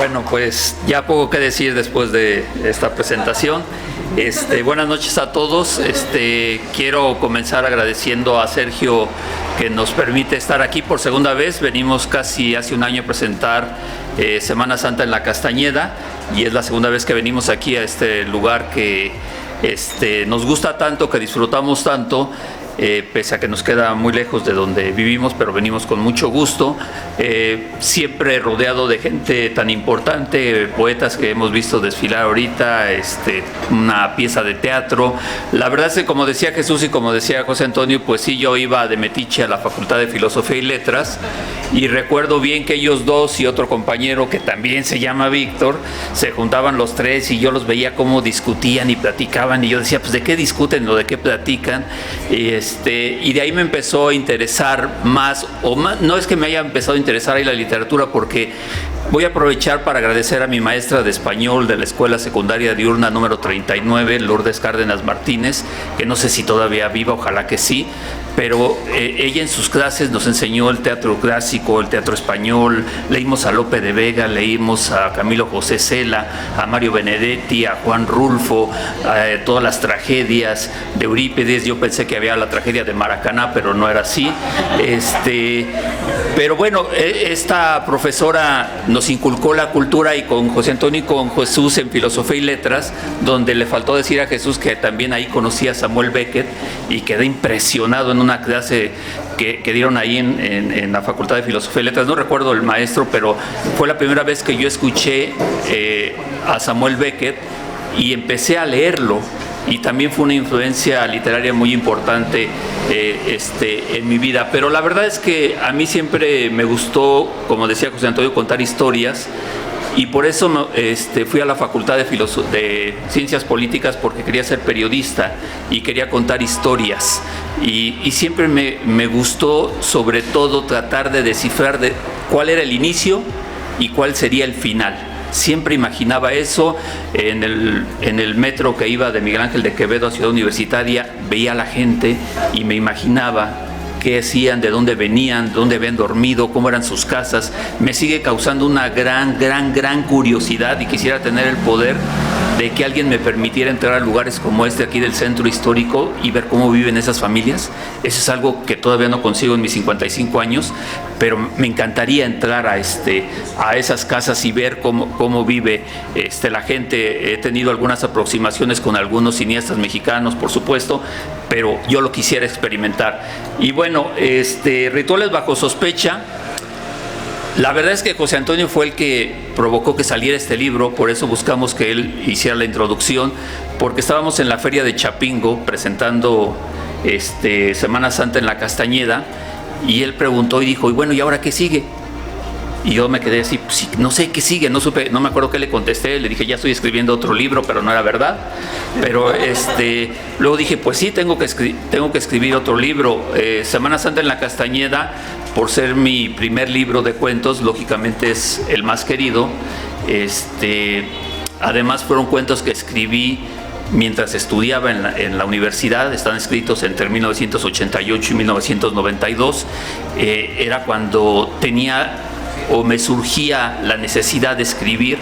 Bueno, pues ya poco que decir después de esta presentación. Buenas noches a todos. Quiero comenzar agradeciendo a Sergio que nos permite estar aquí por segunda vez. Venimos casi hace un año a presentar Semana Santa en la Castañeda y es la segunda vez que venimos aquí a este lugar que nos gusta tanto, que disfrutamos tanto. Pese a que nos queda muy lejos de donde vivimos, pero venimos con mucho gusto, siempre rodeado de gente tan importante, poetas que hemos visto desfilar ahorita, una pieza de teatro. La verdad es que, como decía Jesús y como decía José Antonio, pues sí, yo iba de metiche a la Facultad de Filosofía y Letras y recuerdo bien que ellos dos y otro compañero que también se llama Víctor, se juntaban los tres y yo los veía cómo discutían y platicaban y yo decía, pues ¿de qué discuten o de qué platican? Y de ahí me empezó a interesar más, no es que me haya empezado a interesar ahí la literatura, porque voy a aprovechar para agradecer a mi maestra de español de la Escuela Secundaria Diurna número 39, Lourdes Cárdenas Martínez, que no sé si todavía viva, ojalá que sí, pero ella en sus clases nos enseñó el teatro clásico, el teatro español, leímos a Lope de Vega, leímos a Camilo José Cela, a Mario Benedetti, a Juan Rulfo, todas las tragedias de Eurípides. Yo pensé que había la tragedia de Maracaná, pero no era así. Pero bueno, esta profesora nos inculcó la cultura, y con José Antonio y con Jesús en Filosofía y Letras, donde le faltó decir a Jesús que también ahí conocía a Samuel Beckett, y quedé impresionado en una clase que dieron ahí en la Facultad de Filosofía y Letras. No recuerdo el maestro, pero fue la primera vez que yo escuché a Samuel Beckett y empecé a leerlo. Y también fue una influencia literaria muy importante en mi vida. Pero la verdad es que a mí siempre me gustó, como decía José Antonio, contar historias, y por eso fui a la Facultad de Ciencias Políticas, porque quería ser periodista y quería contar historias. Y siempre me gustó, sobre todo, tratar de descifrar cuál era el inicio y cuál sería el final. Siempre imaginaba eso. En el metro que iba de Miguel Ángel de Quevedo a Ciudad Universitaria, veía a la gente y me imaginaba qué hacían, de dónde venían, dónde habían dormido, cómo eran sus casas. Me sigue causando una gran curiosidad, y quisiera tener el poder de que alguien me permitiera entrar a lugares como este aquí del centro histórico y ver cómo viven esas familias. Eso es algo que todavía no consigo en mis 55 años, pero me encantaría entrar a esas casas y ver cómo vive la gente. He tenido algunas aproximaciones con algunos cineastas mexicanos, por supuesto, pero yo lo quisiera experimentar. Y bueno, Rituales bajo sospecha. La verdad es que José Antonio fue el que provocó que saliera este libro, por eso buscamos que él hiciera la introducción, porque estábamos en la feria de Chapingo presentando Semana Santa en la Castañeda, y él preguntó y dijo, y bueno, ¿y ahora qué sigue? Y yo me quedé así, pues, no sé qué sigue, no me acuerdo qué le contesté. Le dije, ya estoy escribiendo otro libro, pero no era verdad. Pero luego dije, pues sí, tengo que escribir otro libro. Semana Santa en la Castañeda, por ser mi primer libro de cuentos, lógicamente es el más querido. Además fueron cuentos que escribí mientras estudiaba en la universidad. Están escritos entre 1988 y 1992. Era cuando me surgía la necesidad de escribir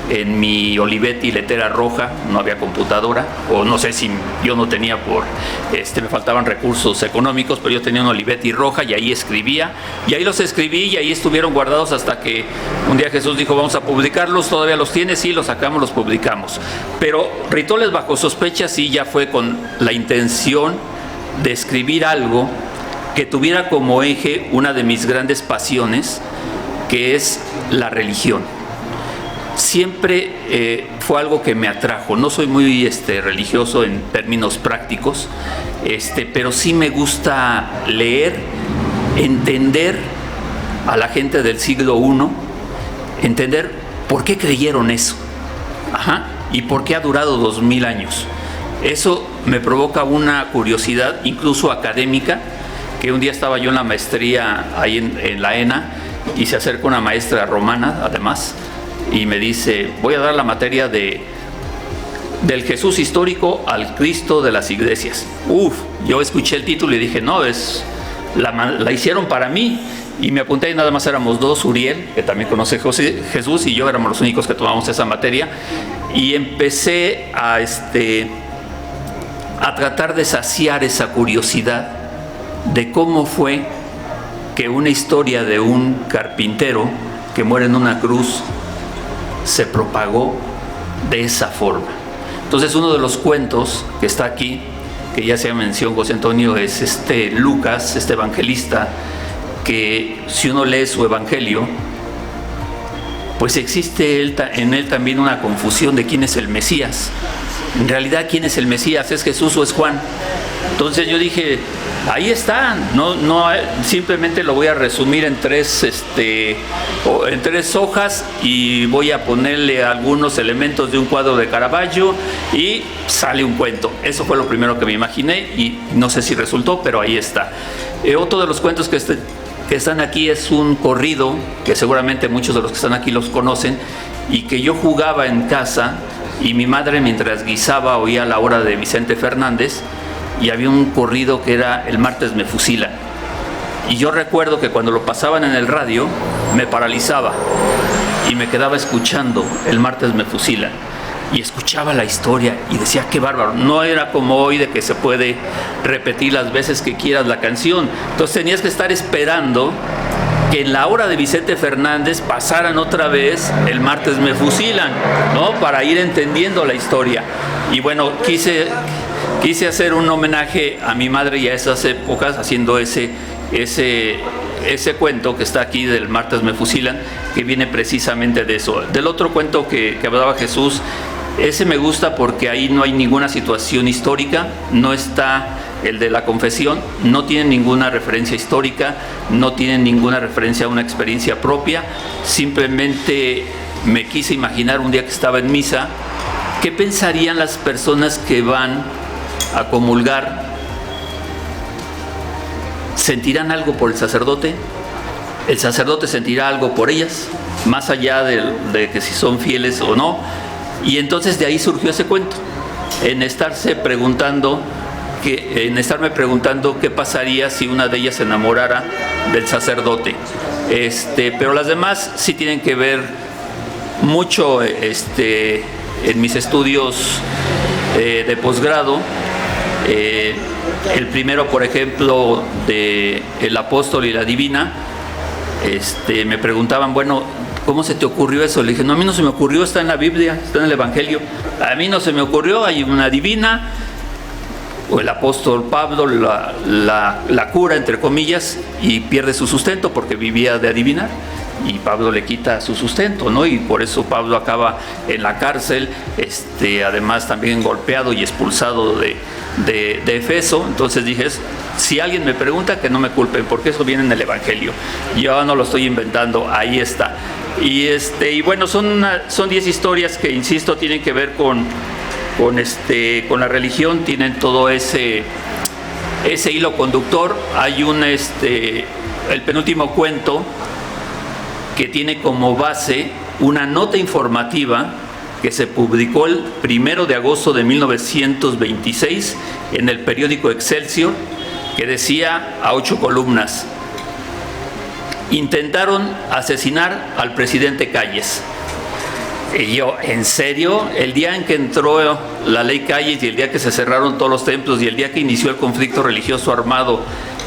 en mi Olivetti letera roja. No había computadora, o no sé si yo no tenía me faltaban recursos económicos, pero yo tenía una Olivetti roja y ahí escribía, y ahí los escribí y ahí estuvieron guardados hasta que un día Jesús dijo, vamos a publicarlos. ¿Todavía los tienes? Sí, los sacamos, los publicamos. Pero Rituales bajo sospecha sí ya fue con la intención de escribir algo que tuviera como eje una de mis grandes pasiones, que es la religión. Siempre fue algo que me atrajo. No soy muy religioso en términos prácticos, pero sí me gusta leer, entender a la gente del siglo I, entender por qué creyeron eso, y por qué ha durado 2000 años. Eso me provoca una curiosidad, incluso académica, que un día estaba yo en la maestría ahí en la ENA, y se acerca una maestra romana, además, y me dice, voy a dar la materia del Jesús histórico al Cristo de las iglesias. Yo escuché el título y dije, no, la hicieron para mí. y me apunté y nada más éramos dos, Uriel, que también conoce Jesús, y yo éramos los únicos que tomamos esa materia, y empecé a tratar de saciar esa curiosidad de cómo fue que una historia de un carpintero que muere en una cruz se propagó de esa forma. Entonces, uno de los cuentos que está aquí, que ya se mencionó José Antonio, es Lucas, este evangelista, que si uno lee su evangelio, pues existe en él también una confusión de quién es el Mesías. En realidad, ¿quién es el Mesías? ¿Es Jesús o es Juan? Entonces yo dije, ahí está, no, simplemente lo voy a resumir en tres hojas y voy a ponerle algunos elementos de un cuadro de Caravaggio y sale un cuento. Eso fue lo primero que me imaginé y no sé si resultó, pero ahí está. Otro de los cuentos que están aquí es un corrido, que seguramente muchos de los que están aquí los conocen, y que yo jugaba en casa y mi madre mientras guisaba oía la hora de Vicente Fernández y había un corrido que era El martes me fusilan. Y yo recuerdo que cuando lo pasaban en el radio me paralizaba y me quedaba escuchando El martes me fusilan. Y escuchaba la historia y decía, qué bárbaro. No era como hoy de que se puede repetir las veces que quieras la canción. Entonces tenías que estar esperando que en la hora de Vicente Fernández pasaran otra vez El martes me fusilan, ¿no? Para ir entendiendo la historia. Y bueno, quise hacer un homenaje a mi madre y a esas épocas haciendo ese cuento que está aquí del martes me fusilan, que viene precisamente de eso. Del otro cuento que hablaba Jesús, ese me gusta porque ahí no hay ninguna situación histórica, no está el de la confesión, no tiene ninguna referencia histórica, no tiene ninguna referencia a una experiencia propia, simplemente me quise imaginar un día que estaba en misa, ¿qué pensarían las personas que van a comulgar? ¿Sentirán algo por el sacerdote? ¿El sacerdote sentirá algo por ellas? Más allá de que si son fieles o no. Y entonces de ahí surgió ese cuento, en estarme preguntando qué pasaría si una de ellas se enamorara del sacerdote. Pero las demás sí tienen que ver mucho en mis estudios de posgrado. El primero, por ejemplo, de El apóstol y la divina, me preguntaban, bueno, ¿cómo se te ocurrió eso? Le dije, no, a mí no se me ocurrió, está en la Biblia, está en el Evangelio. A mí no se me ocurrió, hay una divina, o el apóstol Pablo la cura, entre comillas, y pierde su sustento porque vivía de adivinar. Y Pablo le quita su sustento, ¿no? Y por eso Pablo acaba en la cárcel, además también golpeado y expulsado de Efeso. Entonces dije, si alguien me pregunta, que no me culpen, porque eso viene en el Evangelio. Yo no lo estoy inventando, ahí está. Y bueno, son 10 historias que, insisto, tienen que ver con la religión, tienen todo ese hilo conductor. Hay el penúltimo cuento, que tiene como base una nota informativa que se publicó el 1 de agosto de 1926 en el periódico Excelsior, que decía a 8 columnas: intentaron asesinar al presidente Calles. Y yo, ¿en serio? El día en que entró la ley Calles y el día que se cerraron todos los templos y el día que inició el conflicto religioso armado,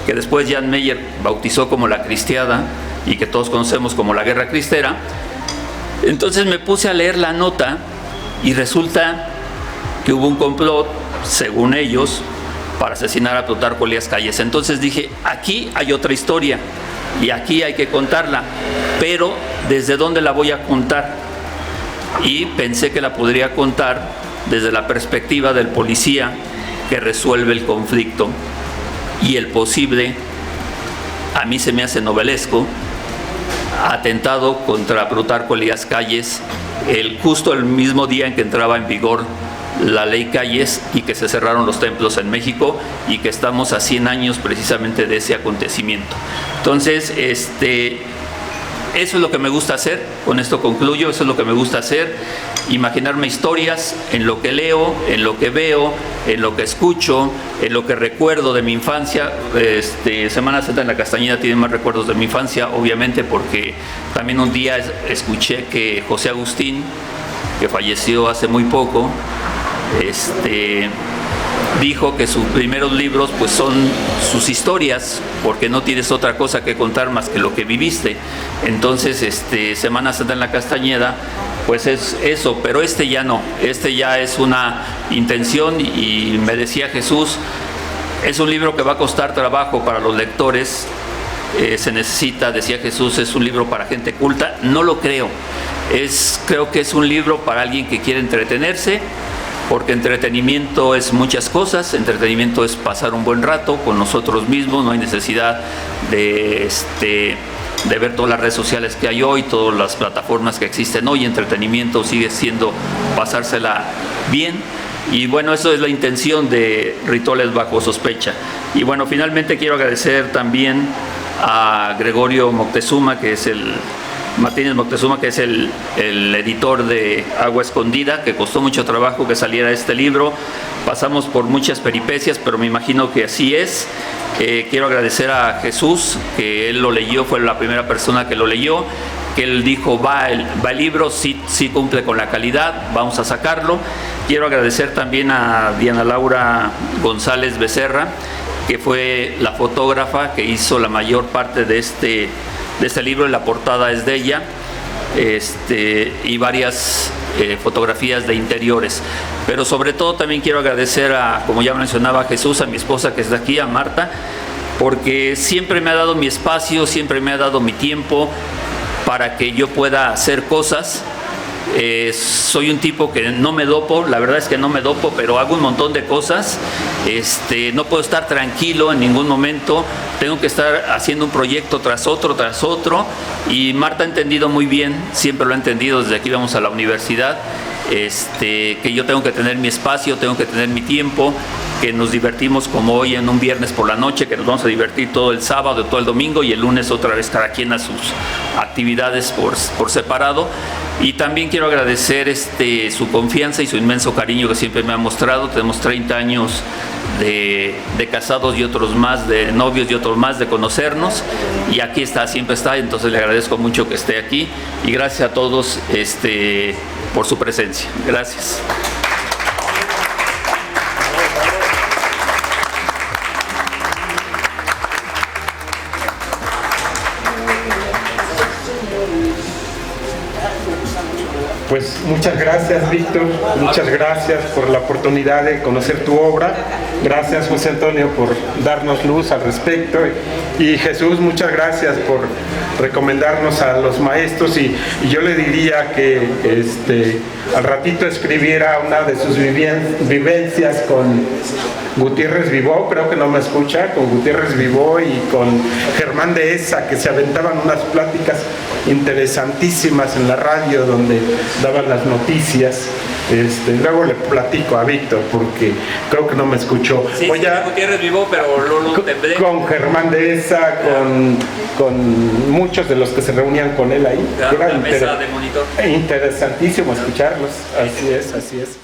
que después Jan Meyer bautizó como la Cristiada y que todos conocemos como la Guerra Cristera. Entonces me puse a leer la nota y resulta que hubo un complot, según ellos, para asesinar a Plutarco Elías Calles. Entonces dije, aquí hay otra historia y aquí hay que contarla, pero ¿desde dónde la voy a contar? Y pensé que la podría contar desde la perspectiva del policía que resuelve el conflicto y el posible, a mí se me hace novelesco, atentado contra Plutarco Elías Calles, justo el mismo día en que entraba en vigor la ley Calles y que se cerraron los templos en México y que estamos a 100 años precisamente de ese acontecimiento. Entonces, eso es lo que me gusta hacer, con esto concluyo, eso es lo que me gusta hacer, imaginarme historias en lo que leo, en lo que veo, en lo que escucho, en lo que recuerdo de mi infancia. Semana Santa en la Castañeda tiene más recuerdos de mi infancia, obviamente, porque también un día escuché que José Agustín, que falleció hace muy poco, dijo que sus primeros libros pues son sus historias, porque no tienes otra cosa que contar más que lo que viviste. Entonces, Semana Santa en la Castañeda, pues es eso, pero ya no, ya es una intención, y me decía Jesús, es un libro que va a costar trabajo para los lectores, se necesita, decía Jesús, es un libro para gente culta. No lo creo, creo que es un libro para alguien que quiere entretenerse, porque entretenimiento es muchas cosas. Entretenimiento es pasar un buen rato con nosotros mismos, no hay necesidad de ver todas las redes sociales que hay hoy, todas las plataformas que existen hoy. Entretenimiento sigue siendo pasársela bien, y bueno, eso es la intención de Rituales Bajo Sospecha. Y bueno, finalmente quiero agradecer también a Gregorio Moctezuma, Martínez Moctezuma, que es el editor de Agua Escondida, que costó mucho trabajo que saliera este libro. Pasamos por muchas peripecias, pero me imagino que así es. Quiero agradecer a Jesús, que él lo leyó, fue la primera persona que lo leyó, que él dijo, va el libro, sí cumple con la calidad, vamos a sacarlo. Quiero agradecer también a Diana Laura González Becerra, que fue la fotógrafa que hizo la mayor parte de este libro. La portada es de ella, y varias fotografías de interiores. Pero sobre todo también quiero agradecer como ya mencionaba Jesús, a mi esposa que está aquí, a Marta, porque siempre me ha dado mi espacio, siempre me ha dado mi tiempo para que yo pueda hacer cosas. Soy un tipo que no me dopo, la verdad es que no me dopo, pero hago un montón de cosas. No puedo estar tranquilo en ningún momento, tengo que estar haciendo un proyecto tras otro, y Marta ha entendido muy bien, siempre lo ha entendido desde que íbamos a la universidad, que yo tengo que tener mi espacio, tengo que tener mi tiempo, que nos divertimos como hoy en un viernes por la noche, que nos vamos a divertir todo el sábado, todo el domingo, y el lunes otra vez cada quien a sus actividades por separado. Y también quiero agradecer su confianza y su inmenso cariño que siempre me ha mostrado. Tenemos 30 años de casados y otros más, de novios y otros más, de conocernos, y aquí está, siempre está. Entonces le agradezco mucho que esté aquí, y gracias a todos por su presencia. Gracias. Pues muchas gracias, Víctor, muchas gracias por la oportunidad de conocer tu obra. Gracias, José Antonio, por darnos luz al respecto, y Jesús, muchas gracias por recomendarnos a los maestros, y yo le diría que al ratito escribiera una de sus vivencias con Gutiérrez Vivó, creo que no me escucha, con Gutiérrez Vivó y con Germán Dehesa, que se aventaban unas pláticas interesantísimas en la radio donde daban las noticias. Luego le platico a Víctor porque creo que no me escuchó. Sí, Gutiérrez Vivó, pero lo tendré. Con Germán Dehesa, con muchos de los que se reunían con él ahí. Era la mesa de monitor. Interesantísimo escucharlos. Así es.